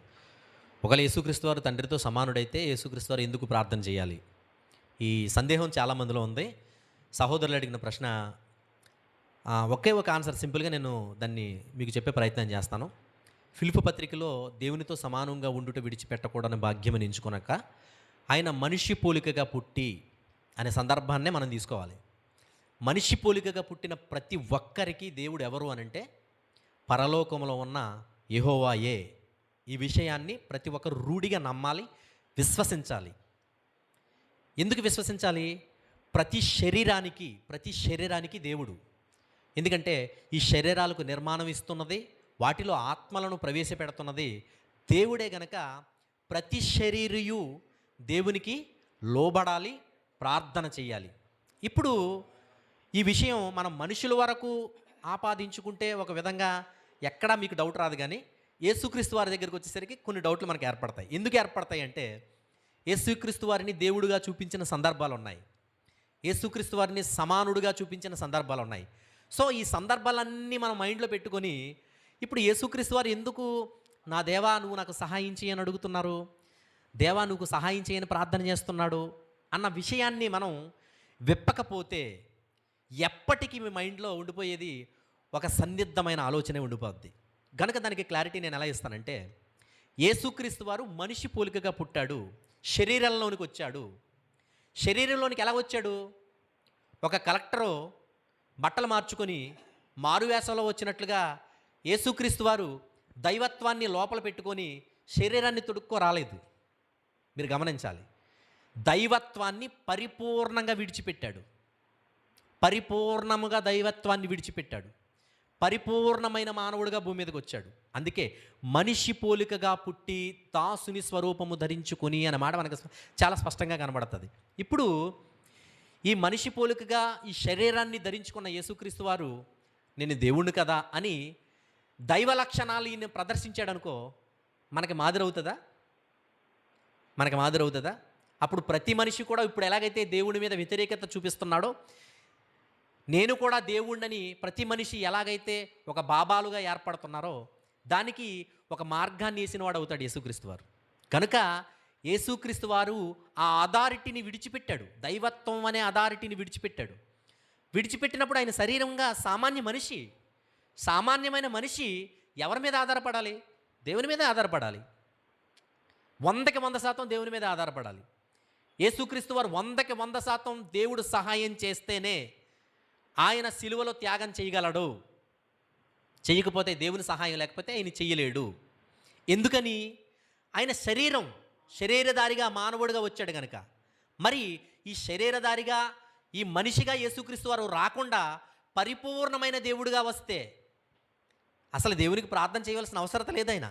ఒకవేళ యేసుక్రీస్తు వారు తండ్రితో సమానుడైతే యేసుక్రీస్తు వారు ఎందుకు ప్రార్థన చేయాలి? ఈ సందేహం చాలామందిలో ఉంది. సహోదరులు అడిగిన ప్రశ్న ఒకే ఒక ఆన్సర్, సింపుల్గా నేను దాన్ని మీకు చెప్పే ప్రయత్నం చేస్తాను. ఫిలిప్పీ పత్రికలో దేవునితో సమానంగా ఉండుట విడిచిపెట్టకూడని భాగ్యమని ఎంచుకొనక ఆయన మనిషి పోలికగా పుట్టి అనే సందర్భాన్నే మనం తీసుకోవాలి. మనిషి పోలికగా పుట్టిన ప్రతి ఒక్కరికి దేవుడు ఎవరు అనంటే పరలోకంలో ఉన్న యెహోవాయే. ఈ విషయాన్ని ప్రతి ఒక్కరు రూఢిగా నమ్మాలి, విశ్వసించాలి. ఎందుకు విశ్వసించాలి? ప్రతి శరీరానికి దేవుడు. ఎందుకంటే ఈ శరీరాలకు నిర్మాణం ఇస్తున్నది, వాటిలో ఆత్మలను ప్రవేశపెడుతున్నది దేవుడే గనక ప్రతి శరీరియు దేవునికి లోబడాలి, ప్రార్థన చేయాలి. ఇప్పుడు ఈ విషయం మనం మనుషుల వరకు ఆపాదించుకుంటే ఒక విధంగా ఎక్కడా మీకు డౌట్ రాదు, కానీ యేసుక్రీస్తు వారి దగ్గరికి వచ్చేసరికి కొన్ని డౌట్లు మనకు ఏర్పడతాయి. ఎందుకు ఏర్పడతాయి అంటే యేసుక్రీస్తు వారిని దేవుడుగా చూపించిన సందర్భాలు ఉన్నాయి, యేసుక్రీస్తు వారిని సమానుడుగా చూపించిన సందర్భాలు ఉన్నాయి. సో ఈ సందర్భాలన్నీ మనం మైండ్లో పెట్టుకొని ఇప్పుడు యేసుక్రీస్తు వారు ఎందుకు నా దేవా నువ్వు నాకు సహాయం చేయని అడుగుతున్నారు, దేవా నువ్వు సహాయం చేయని ప్రార్థన చేస్తున్నాడు అన్న విషయాన్ని మనం విప్పకపోతే ఎప్పటికీ మీ మైండ్లో ఉండిపోయేది ఒక సందిగ్ధమైన ఆలోచనే ఉండిపోద్ది. గనుక దానికి క్లారిటీ నేను ఎలా ఇస్తానంటే, యేసుక్రీస్తు వారు మనిషి పోలికగా పుట్టాడు, శరీరంలోనికి వచ్చాడు. శరీరంలోనికి ఎలా వచ్చాడు? ఒక కలెక్టరు బట్టలు మార్చుకొని మారువేషంలో వచ్చినట్లుగా యేసుక్రీస్తు వారు దైవత్వాన్ని లోపల పెట్టుకొని శరీరాన్ని తొడుక్కో రాలేదు. మీరు గమనించాలి, దైవత్వాన్ని పరిపూర్ణంగా విడిచిపెట్టాడు, పరిపూర్ణముగా దైవత్వాన్ని విడిచిపెట్టాడు, పరిపూర్ణమైన మానవుడిగా భూమి మీదకి వచ్చాడు. అందుకే మనిషి పోలికగా పుట్టి దాసుని స్వరూపము ధరించుకొని అనే మాట మనకు చాలా స్పష్టంగా కనబడుతుంది. ఇప్పుడు ఈ మనిషి పోలికగా ఈ శరీరాన్ని ధరించుకున్న యేసుక్రీస్తు వారు నేను దేవుణ్ణి కదా అని దైవ లక్షణాలు ఈయన ప్రదర్శించాడు అనుకో, మనకి మాదిరి అవుతుందా? మనకి మాదిరి అవుతుందా? అప్పుడు ప్రతి మనిషి కూడా ఇప్పుడు ఎలాగైతే దేవుడి మీద వ్యతిరేకత చూపిస్తున్నాడో, నేను కూడా దేవుణ్ణని ప్రతి మనిషి ఎలాగైతే ఒక బాబాలుగా ఏర్పడుతున్నారో దానికి ఒక మార్గాన్ని వేసిన వాడు అవుతాడు యేసుక్రీస్తు వారు. కనుక యేసుక్రీస్తు వారు ఆ అథారిటీని విడిచిపెట్టాడు, దైవత్వం అనే అథారిటీని విడిచిపెట్టాడు. విడిచిపెట్టినప్పుడు ఆయన శరీరంగా సామాన్యమైన మనిషి ఎవరి మీద ఆధారపడాలి? దేవుని మీద ఆధారపడాలి. 100% దేవుని మీద ఆధారపడాలి. యేసుక్రీస్తు వారు 100% దేవుడు సహాయం చేస్తేనే ఆయన సిలువలో త్యాగం చేయగలడు. చేయకపోతే, దేవుని సహాయం లేకపోతే ఆయన చెయ్యలేడు. ఎందుకని? ఆయన శరీరధారిగా మానవుడిగా వచ్చాడు కనుక. మరి ఈ శరీరధారిగా ఈ మనిషిగా యేసుక్రీస్తు వారు రాకుండా పరిపూర్ణమైన దేవుడిగా వస్తే అసలు దేవునికి ప్రార్థన చేయవలసిన అవసరత లేదు. ఆయన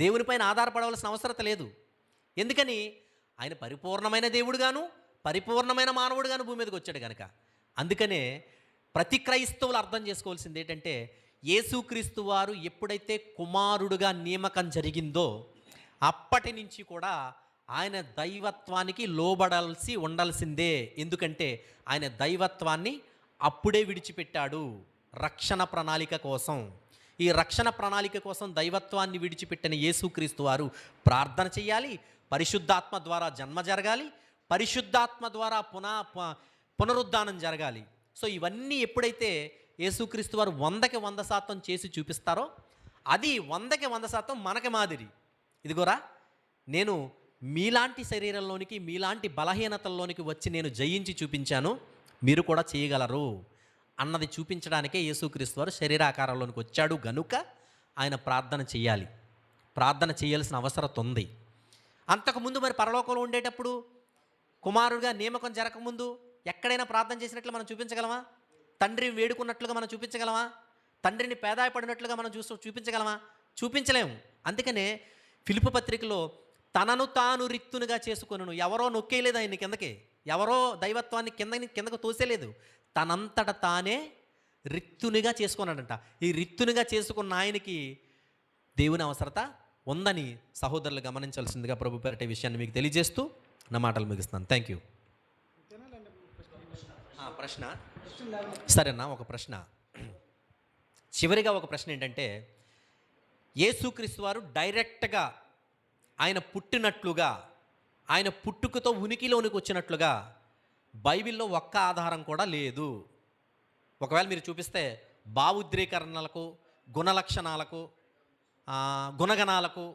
దేవునిపైన ఆధారపడవలసిన అవసరత లేదు. ఎందుకని? ఆయన పరిపూర్ణమైన దేవుడుగాను పరిపూర్ణమైన మానవుడుగాను భూమి మీదకి వచ్చాడు కనుక. అందుకనే ప్రతి క్రైస్తవులు అర్థం చేసుకోవాల్సింది ఏంటంటే, యేసుక్రీస్తు వారు ఎప్పుడైతే కుమారుడుగా నియామకం జరిగిందో అప్పటి నుంచి కూడా ఆయన దైవత్వానికి లోబడాల్సి ఉండాల్సిందే. ఎందుకంటే ఆయన దైవత్వాన్ని అప్పుడే విడిచిపెట్టాడు రక్షణ ప్రణాళిక కోసం. ఈ రక్షణ ప్రణాళిక కోసం దైవత్వాన్ని విడిచిపెట్టిన యేసుక్రీస్తు వారు ప్రార్థన చేయాలి, పరిశుద్ధాత్మ ద్వారా జన్మ జరగాలి, పరిశుద్ధాత్మ ద్వారా పునరుద్ధానం జరగాలి. సో ఇవన్నీ ఎప్పుడైతే యేసుక్రీస్తు వారు 100% చేసి చూపిస్తారో అది 100% మనకి మాదిరి. ఇదిగోరా, నేను మీలాంటి శరీరంలోనికి మీలాంటి బలహీనతల్లోనికి వచ్చి నేను జయించి చూపించాను, మీరు కూడా చేయగలరు అన్నది చూపించడానికే యేసుక్రీస్తు వారు శరీరాకారంలోనికి వచ్చాడు గనుక ఆయన ప్రార్థన చేయాలి. ప్రార్థన చేయాల్సిన అవసరం ఉంది. అంతకుముందు మరి పరలోకంలో ఉండేటప్పుడు కుమారుడిగా నియామకం జరగకముందు ఎక్కడైనా ప్రార్థన చేసినట్లు మనం చూపించగలమా? తండ్రిని వేడుకున్నట్లుగా మనం చూపించగలమా? తండ్రిని పేదాయపడినట్లుగా మనం చూపించగలమా? చూపించలేము. అందుకనే ఫిలిప్పీ పత్రికలో తనను తాను రిక్తునిగా చేసుకొనును. ఎవరో నొక్కేయలేదు ఆయన కిందకి, ఎవరో దైవత్వాన్ని కిందకు తోసేలేదు, తనంతట తానే రిక్తునిగా చేసుకున్నాడంట. ఈ రిక్తునిగా చేసుకున్న ఆయనకి దేవుని అవసరత ఉందని సహోదరులు గమనించాల్సిందిగా ప్రభు పేరట విషయాన్ని మీకు తెలియజేస్తూ నా మాటలు ముగిస్తున్నాను. Thank you. ప్రశ్న సరేనా? ఒక ప్రశ్న, చివరిగా ఒక ప్రశ్న ఏంటంటే, యేసుక్రీస్తు వారు డైరెక్ట్గా ఆయన పుట్టినట్లుగా, ఆయన పుట్టుకతో ఉనికిలోనికి వచ్చినట్లుగా బైబిల్లో ఒక్క ఆధారం కూడా లేదు. ఒకవేళ మీరు చూపిస్తే భావోద్రీకరణలకు, గుణలక్షణాలకు, గుణగణాలకు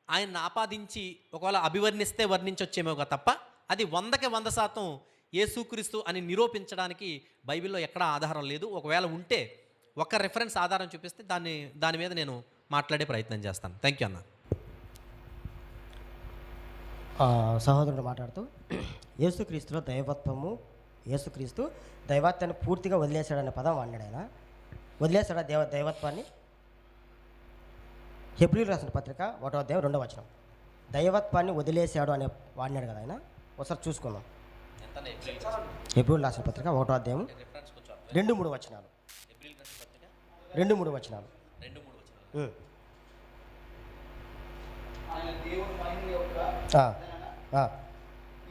ఆయన ఆపాదించి ఒకవేళ అభివర్ణిస్తే వర్ణించొచ్చేమో తప్ప అది 100% యేసుక్రీస్తు అని నిరూపించడానికి బైబిల్లో ఎక్కడా ఆధారం లేదు. ఒకవేళ ఉంటే ఒక రెఫరెన్స్ ఆధారం చూపిస్తే దాని మీద నేను మాట్లాడే ప్రయత్నం చేస్తాను. థ్యాంక్ యూ అన్న. సహోదరుడు మాట్లాడుతూ, యేసుక్రీస్తులో దైవత్వము, యేసుక్రీస్తు దైవత్వాన్ని పూర్తిగా వదిలేశాడనే పదం వాడినాడు. ఆయన వదిలేశాడా దైవత్వాన్ని? హెబ్రీయులకు రాసిన పత్రిక 1వ అధ్యాయం 2వ వచనం, దైవత్వాన్ని వదిలేశాడు అనే వాడినాడు కదా ఆయన. ఒకసారి చూసుకుందాం. హెబ్రీయులకు రాసిన పత్రిక 1వ అధ్యాయం 2-3 వచనాలు. 2-3 వచనాలు. ఆయన దేవుని మహిమ యొక్క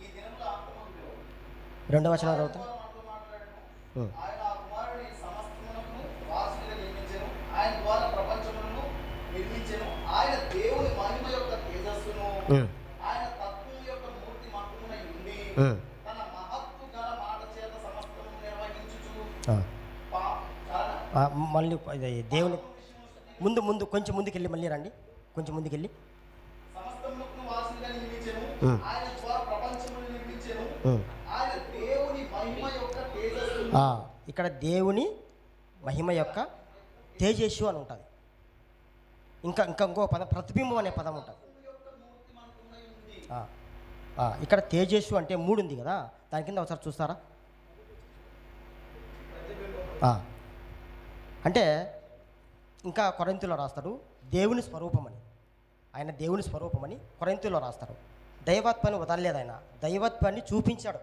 ఈ దినముల అంతమందు 2వ వచనాలు అవుతాయి. ఆయన ఆ కుమారుని సమస్తమునకు వారసునిగా నియమించెను, ఆయన ద్వారా ప్రపంచమును నిర్మించెను. ఆయన దేవుని మహిమ యొక్క తేజస్సును, ఆయన తత్వం యొక్క మూర్తి మట్టున ఉండి తన మహత్తు గల మాట చేత సమస్తము నిర్వహించుచు మళ్ళీ దేవుని ముందు కొంచెం ముందుకెళ్ళి మళ్ళీ రండి, కొంచెం ముందుకెళ్ళి. సమస్తమునకు వారసునిగా నియమించెను, ఆయన ద్వారా ప్రపంచమును నిర్మించెను, ఆయన దేవుని మహిమ యొక్క తేజస్సును. ఇక్కడ దేవుని మహిమ యొక్క తేజస్సు అని ఉంటుంది. ఇంకో పదం ప్రతిబింబం అనే పదం ఉంటుంది. ఇక్కడ తేజస్సు అంటే 3 ఉంది కదా, దాని కింద ఒకసారి చూస్తారా? అంటే ఇంకా కొరింథీయులో రాస్తాడు దేవుని స్వరూపమని, ఆయన దేవుని స్వరూపమని కొరింథీయులో రాస్తాడు. దైవత్వాన్ని వదలలేదు ఆయన, దైవత్వాన్ని చూపించాడు,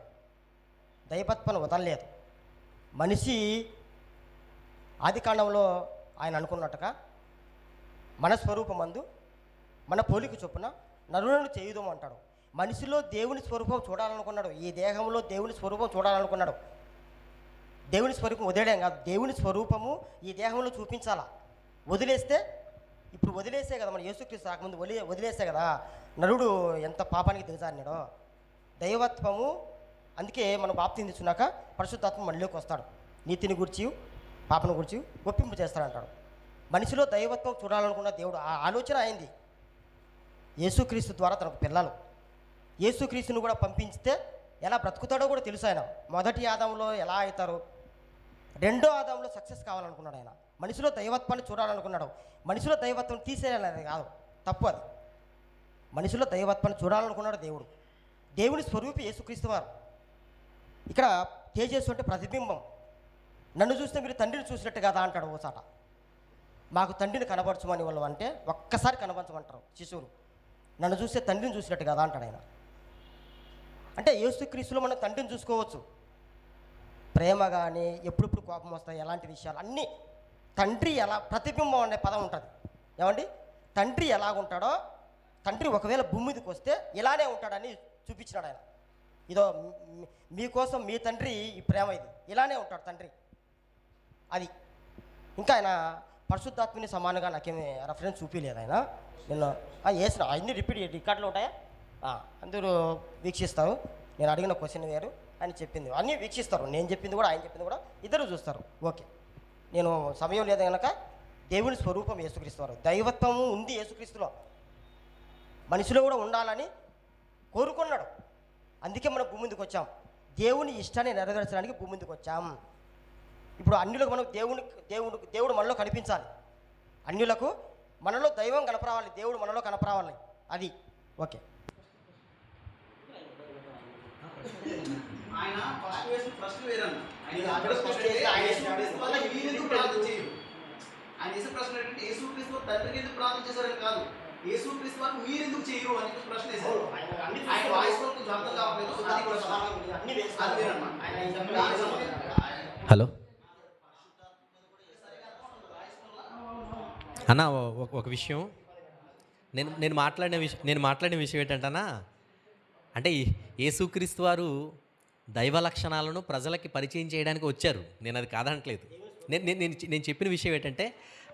దైవత్వాన్ని వదలలేదు. మనిషి ఆది కాండంలో ఆయన అనుకున్నట్టుగా మన స్వరూపమందు మన పోలిక చొప్పున నరులను చేయుదాం అంటాడు. మనిషిలో దేవుని స్వరూపం చూడాలనుకున్నాడు. ఈ దేహంలో దేవుని స్వరూపం చూడాలనుకున్నాడు. దేవుని స్వరూపం వదిలేయడం కాదు, దేవుని స్వరూపము ఈ దేహంలో చూపించాలా. వదిలేస్తే ఇప్పుడు వదిలేసే కదా, మన యేసుక్రీస్తు రాకముందు వదిలేసే కదా నరుడు ఎంత పాపానికి దిగజారినాడో. దైవత్వము అందుకే మనం బాప్తిని తీసుకున్నాక పరిశుద్ధాత్మ మనలోకి వస్తాడు. నీతిని గురించి పాపను గురించి ఒప్పింపు చేస్తాడంటాడు. మనిషిలో దైవత్వం చూడాలనుకున్న దేవుడు ఆ ఆలోచన అయింది. యేసుక్రీస్తు ద్వారా తనకు పిల్లలు, యేసుక్రీస్తుని కూడా పంపించితే ఎలా బ్రతుకుతాడో కూడా తెలుసు. ఆయన మొదటి ఆదంలో ఎలా అవుతారు, రెండో ఆదంలో సక్సెస్ కావాలనుకున్నాడు. ఆయన మనిషిలో దైవత్వాన్ని చూడాలనుకున్నాడు. మనిషిలో దైవత్వం తీసేయాలనేది కాదు, తప్పు అది. మనిషిలో దైవత్వాన్ని చూడాలనుకున్నాడు దేవుడు. దేవుని స్వరూపి యేసుక్రీస్తు వారు. ఇక్కడ తేజస్సు అంటే ప్రతిబింబం. నన్ను చూస్తే మీరు తండ్రిని చూసినట్టు కదా అంటాడు ఓసాట. మాకు తండ్రిని కనపరచమని వాళ్ళు అంటే ఒక్కసారి కనపరచమంటారు శిశువులు. నన్ను చూస్తే తండ్రిని చూసినట్టు కదా అంటాడు ఆయన. అంటే యేసుక్రీస్తులో మనం తండ్రిని చూసుకోవచ్చు. ప్రేమ కానీ, ఎప్పుడెప్పుడు కోపం వస్తాయి, ఎలాంటి విషయాలు అన్నీ తండ్రి ఎలా ప్రతిబింబం అనే పదం ఉంటుంది. ఏమండి, తండ్రి ఎలాగుంటాడో, తండ్రి ఒకవేళ భూమి మీదకి వస్తే ఇలానే ఉంటాడని చూపించినాడు ఆయన. ఇదో మీకోసం మీ తండ్రి ఈ ప్రేమ, ఇది ఇలానే ఉంటాడు తండ్రి. అది ఇంకా ఆయన పరిశుద్ధాత్మని సమానంగా నాకేమి రెఫరెన్స్ చూపించలేదు ఆయన. నేను వేసిన అన్ని రికార్డులు ఉంటాయా, అందరూ వీక్షిస్తారు. నేను అడిగిన క్వశ్చన్ వేరు, ఆయన చెప్పింది అన్నీ వీక్షిస్తారు. నేను చెప్పింది కూడా ఆయన చెప్పింది కూడా ఇద్దరు చూస్తారు. ఓకే, నేను సమయం లేదు కనుక దేవుని స్వరూపం యేసుక్రీస్తు వారు. దైవత్వము ఉంది యేసుక్రీస్తులో, మనిషిలో కూడా ఉండాలని కోరుకున్నాడు. అందుకే మనం భూమి మీదకి వచ్చాం. దేవుని ఇష్టాన్ని నెరవేర్చడానికి భూమి మీదకి వచ్చాం. ఇప్పుడు అన్యులకు మనం దేవుడు మనలో కనిపించాలి. అన్యులకు మనలో దైవం కనపరావాలి, దేవుడు మనలో కనపరావాలి. అది ఓకే. ఆయన ఫస్ట్ వేసిన ప్రశ్న వేరన్న. ఆయన వేసిన ప్రశ్న ఏంటంటే యేసుక్రీస్తు తండ్రికి ఎందుకు ప్రార్థన చేశారని కాదు, యేసుక్రీస్తు వారు మీరు ఎందుకు చేయరు అని ప్రశ్న వేశారు. ఆయన వాయిస్ కొంచెం అర్థం కావట్లేదు. అది కూడా హలో అన్న, ఒక విషయం నేను మాట్లాడిన విషయం ఏంటంటన్నా, అంటే యేసుక్రీస్తు వారు దైవ లక్షణాలను ప్రజలకి పరిచయం చేయడానికి వచ్చారు. నేను అది కాదనట్లేదు. నేను చెప్పిన విషయం ఏంటంటే,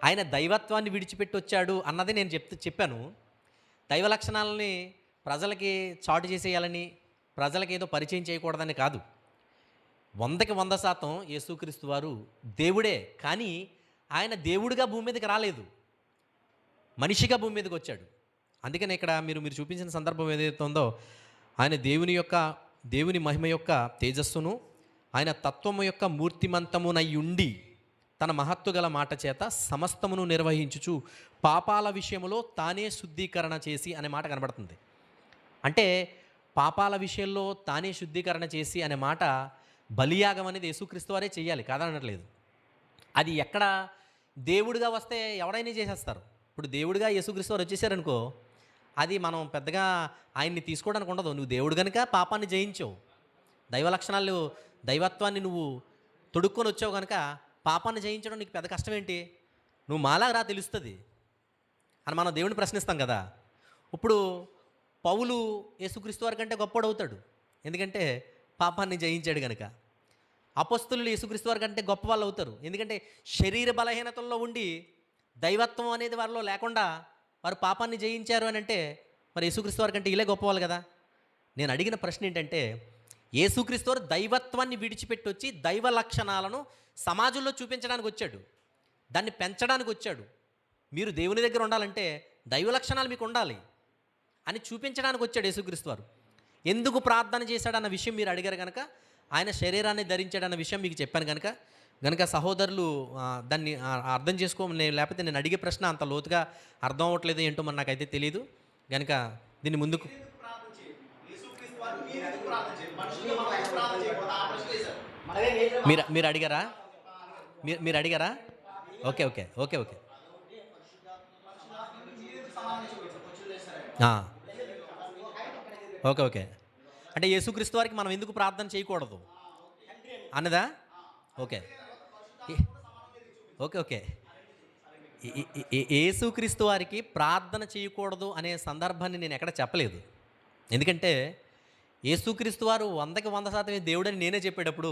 ఆయన దైవత్వాన్ని విడిచిపెట్టి వచ్చాడు అన్నది నేను చెప్పాను. దైవ లక్షణాలని ప్రజలకి చాటు చేసేయాలని, ప్రజలకి ఏదో పరిచయం చేయకూడదని కాదు. 100కి 100% యేసుక్రీస్తు వారు దేవుడే. కానీ ఆయన దేవుడిగా భూమి మీదకి రాలేదు, మనిషిగా భూమి మీదకి వచ్చాడు. అందుకని ఇక్కడ మీరు చూపించిన సందర్భం ఏదైతే ఉందో, ఆయన దేవుని మహిమ యొక్క తేజస్సును, ఆయన తత్వము యొక్క మూర్తిమంతమునై ఉండి తన మహత్తు గల మాట చేత సమస్తమును నిర్వహించుచు పాపాల విషయంలో తానే శుద్ధీకరణ చేసి అనే మాట కనబడుతుంది. అంటే పాపాల విషయంలో తానే శుద్ధీకరణ చేసి అనే మాట బలియాగం అనేది యేసుక్రీస్తు వారే చేయాలి, కాదనట్లేదు. అది ఎక్కడ దేవుడిగా వస్తే ఎవడైనా చేసేస్తారు. ఇప్పుడు దేవుడిగా యేసుక్రీస్తు వారు వచ్చేసారనుకో, అది మనం పెద్దగా ఆయన్ని తీసుకోవడానికి ఉండదు. నువ్వు దేవుడు కనుక పాపాన్ని జయించావు, దైవ లక్షణాలు దైవత్వాన్ని నువ్వు తొడుక్కొని వచ్చావు కనుక పాపాన్ని జయించడం నీకు పెద్ద కష్టం ఏంటి, నువ్వు మాలాగా రా తెలుస్తుంది అని మనం దేవుడిని ప్రశ్నిస్తాం కదా. ఇప్పుడు పౌలు యేసుక్రీస్తు వారి కంటే గొప్పవాడు అవుతాడు, ఎందుకంటే పాపాన్ని జయించాడు కనుక. అపొస్తలులు యేసుక్రీస్తు వారి కంటే గొప్ప వాళ్ళు అవుతారు, ఎందుకంటే శరీర బలహీనతల్లో ఉండి దైవత్వం అనేది వారిలో లేకుండా వారు పాపాన్ని జయించారు అని అంటే మరి యేసుక్రీస్తు వారి కంటే ఇలే గొప్పవాళ్ళు కదా. నేను అడిగిన ప్రశ్న ఏంటంటే, యేసుక్రీస్తు వారు దైవత్వాన్ని విడిచిపెట్టి వచ్చి దైవ లక్షణాలను సమాజంలో చూపించడానికి వచ్చాడు, దాన్ని పెంచడానికి వచ్చాడు. మీరు దేవుని దగ్గర ఉండాలంటే దైవ లక్షణాలు మీకు ఉండాలి అని చూపించడానికి వచ్చాడు యేసుక్రీస్తు వారు. ఎందుకు ప్రార్థన చేశాడన్న విషయం మీరు అడిగారు కనుక, ఆయన శరీరాన్ని ధరించాడన్న విషయం మీకు చెప్పాను కనుక సహోదరులు దాన్ని అర్థం లేకపోతే నేను అడిగే ప్రశ్న అంత లోతుగా అర్థం అవ్వట్లేదు ఏంటో మరి నాకైతే తెలియదు కనుక దీన్ని ముందుకు మీరు అడిగారా మీరు అడిగారా okay okay okay okay okay okay అంటే యేసుక్రీస్తు వారికి మనం ఎందుకు ప్రార్థన చేయకూడదు అన్నదా? Okay okay. యేసుక్రీస్తు వారికి ప్రార్థన చేయకూడదు అనే సందర్భాన్ని నేను ఎక్కడ చెప్పలేదు. ఎందుకంటే యేసుక్రీస్తు వారు 100% దేవుడని నేనే చెప్పేటప్పుడు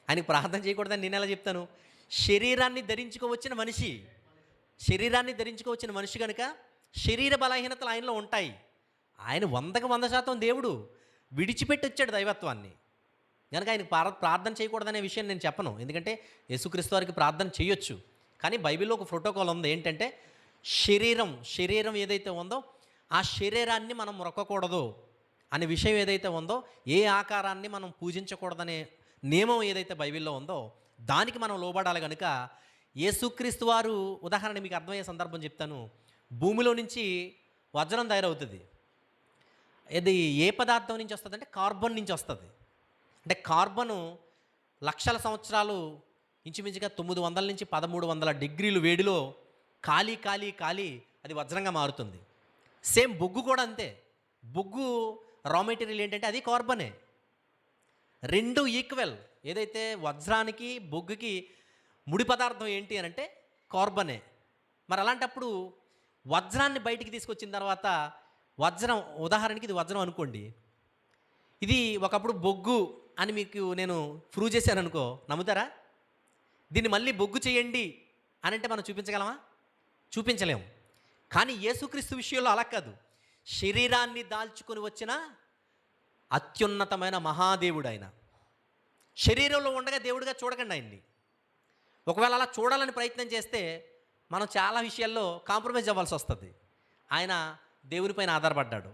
ఆయనకి ప్రార్థన చేయకూడదని నేను ఎలా చెప్తాను? శరీరాన్ని ధరించుకోవచ్చిన మనిషి కనుక శరీర బలహీనతలు ఆయనలో ఉంటాయి. ఆయన 100% దేవుడు, విడిచిపెట్టి వచ్చాడు దైవత్వాన్ని. కనుక ఆయనకు ప్రార్థన చేయకూడదనే విషయం నేను చెప్పను. ఎందుకంటే యేసుక్రీస్తు వారికి ప్రార్థన చేయొచ్చు. కానీ బైబిల్లో ఒక ప్రోటోకాల్ ఉంది. ఏంటంటే శరీరం ఏదైతే ఉందో ఆ శరీరాన్ని మనం మొక్కకూడదు అనే విషయం ఏదైతే ఉందో, ఏ ఆకారాన్ని మనం పూజించకూడదనే నియమం ఏదైతే బైబిల్లో ఉందో దానికి మనం లోబడాలి. కనుక యేసుక్రీస్తు వారు, ఉదాహరణ మీకు అర్థమయ్యే సందర్భం చెప్తాను. భూమిలో నుంచి వజ్రం తయారవుతుంది. ఇది ఏ పదార్థం నుంచి వస్తుంది అంటే కార్బన్ నుంచి వస్తుంది. అంటే కార్బను లక్షల సంవత్సరాలు ఇంచుమించుగా 900 నుంచి 1300 డిగ్రీలు వేడిలో కాలి అది వజ్రంగా మారుతుంది. సేమ్ బొగ్గు కూడా అంతే. బొగ్గు రా మెటీరియల్ ఏంటంటే అది కార్బనే. రెండు ఈక్వల్. ఏదైతే వజ్రానికి బొగ్గుకి ముడి పదార్థం ఏంటి అని అంటే కార్బనే. మరి అలాంటప్పుడు వజ్రాన్ని బయటికి తీసుకొచ్చిన తర్వాత వజ్రం, ఉదాహరణకి ఇది వజ్రం అనుకోండి, ఇది ఒకప్పుడు బొగ్గు అని మీకు నేను ప్రూవ్ చేశాను అనుకో, నమ్ముతారా? దీన్ని మళ్ళీ బొగ్గు చేయండి అని అంటే మనం చూపించగలమా? చూపించలేము. కానీ యేసుక్రీస్తు విషయంలో అలా కాదు. శరీరాన్ని దాల్చుకొని వచ్చిన అత్యున్నతమైన మహాదేవుడు ఆయన. శరీరంలో ఉండగా దేవుడిగా చూడకండి ఆయన్ని. ఒకవేళ అలా చూడాలని ప్రయత్నం చేస్తే మనం చాలా విషయాల్లో కాంప్రమైజ్ అవ్వాల్సి వస్తుంది. ఆయన దేవునిపైన ఆధారపడ్డాడు,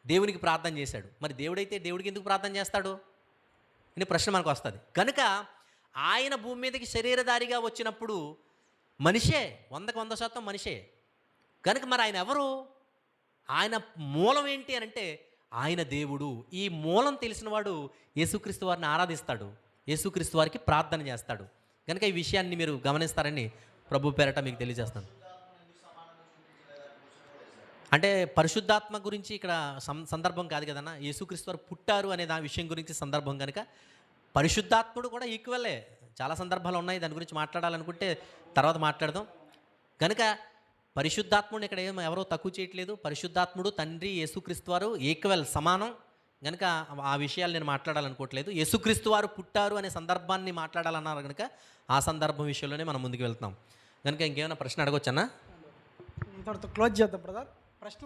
దేవునికి ప్రార్థన చేశాడు. మరి దేవుడైతే దేవుడికి ఎందుకు ప్రార్థన చేస్తాడు అనే ప్రశ్న మనకు వస్తుంది. కనుక ఆయన భూమి మీదకి శరీరధారిగా వచ్చినప్పుడు మనిషే, 100% మనిషే. కనుక మరి ఆయన ఎవరు? ఆయన మూలం ఏంటి అని అంటే ఆయన దేవుడు. ఈ మూలం తెలిసినవాడు యేసుక్రీస్తు వారిని ఆరాధిస్తాడు, యేసుక్రీస్తు వారికి ప్రార్థన చేస్తాడు. కనుక ఈ విషయాన్ని మీరు గమనిస్తారని ప్రభు పేరట మీకు తెలియజేస్తాను. అంటే పరిశుద్ధాత్మ గురించి ఇక్కడ సందర్భం కాదు కదన్నా. యేసుక్రీస్తు వారు పుట్టారు అనే దాని విషయం గురించి సందర్భం కనుక పరిశుద్ధాత్ముడు కూడా ఈక్వలే. చాలా సందర్భాలు ఉన్నాయి, దాని గురించి మాట్లాడాలనుకుంటే తర్వాత మాట్లాడదాం. కనుక పరిశుద్ధాత్ముడిని ఇక్కడ ఎవరో తక్కువ చేయట్లేదు. పరిశుద్ధాత్ముడు, తండ్రి, యేసుక్రీస్తు వారు ఈక్వల్, సమానం. కనుక ఆ విషయాలు నేను మాట్లాడాలనుకోవట్లేదు. యేసుక్రీస్తు వారు పుట్టారు అనే సందర్భాన్ని మాట్లాడాలన్నారు కనుక ఆ సందర్భం విషయంలోనే మనం ముందుకు వెళ్తున్నాం. కనుక ఇంకేమైనా ప్రశ్న అడగొచ్చన్నా? ఇంతటితో క్లోజ్ చేద్దాం బ్రదర్. ప్రశ్న